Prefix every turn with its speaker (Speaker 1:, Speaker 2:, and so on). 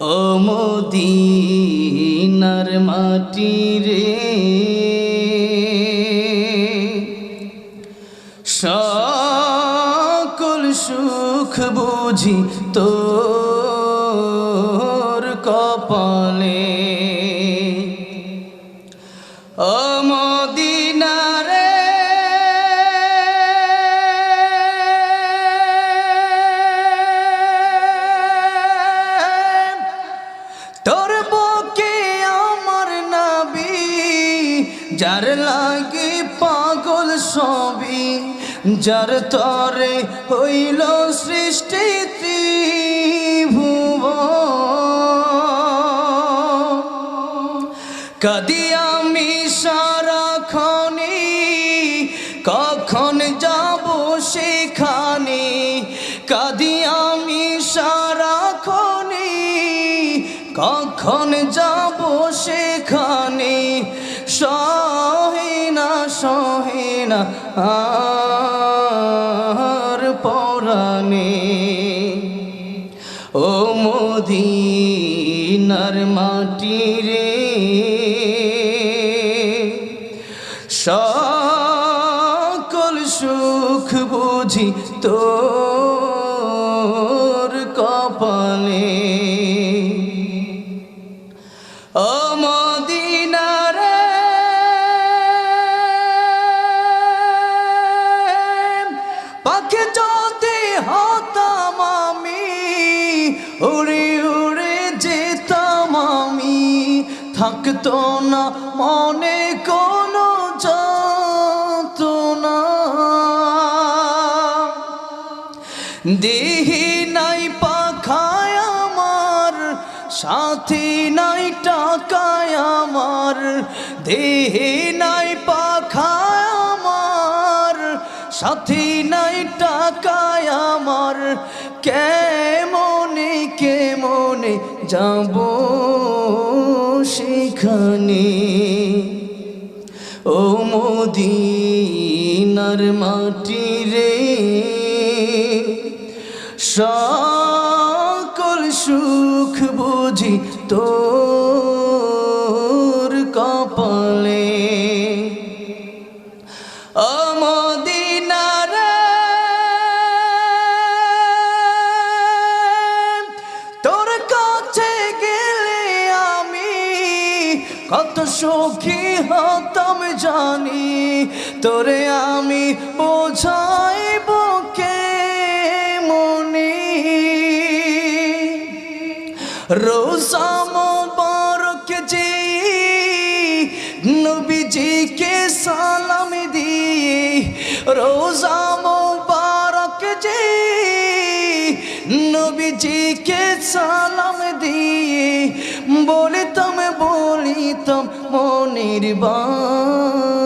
Speaker 1: ও মদিনার মাটি রে, সকল সুখ বুঝি তোর কপালে। ও মদিনা রে, তোর বুকে আমার নবী, যার লাগি পাগল সবই, যার তরে হইল সৃষ্টি ত্রিভুবন। কাঁদি আমি সারাক্ষণে, কখন যাব সেখানে। কাঁদি আমি সারাক্ষণে, কখন যাব সেখানে। সহে না আর পরাণে। ও মদিনার মাটি রে, সকল সুখ বুঝি তোর কপালে। ও মদিনা রে, পাখি যদি হতাম আমি, উড়ে উড়ে যেতাম আমি। থাকতো না মনে কোনো যন্ত্রণা। দেহি নাই পাখায় আমার, সাথী নাই টাকায় আমার। দেহি নাই পাখায় আমার, সাথী নাই টাকায় আমার। কেমনে কেমনে যাব সেখানে। ও মদিনার মাটি রে, সকল সুখ বুঝি তোর কপালে। ও মদিনা রে, তোর কাছে গেলে আমি কত সুখী হতাম জানি। তোরে আমি বোঝাইব কেমনে। রোজা মোবারক যে নবীজিকে সালাম দিয়ে, রোজা মোবারক যে নবীজিকে সালাম দিয়ে, বলিতাম মনের বাণী।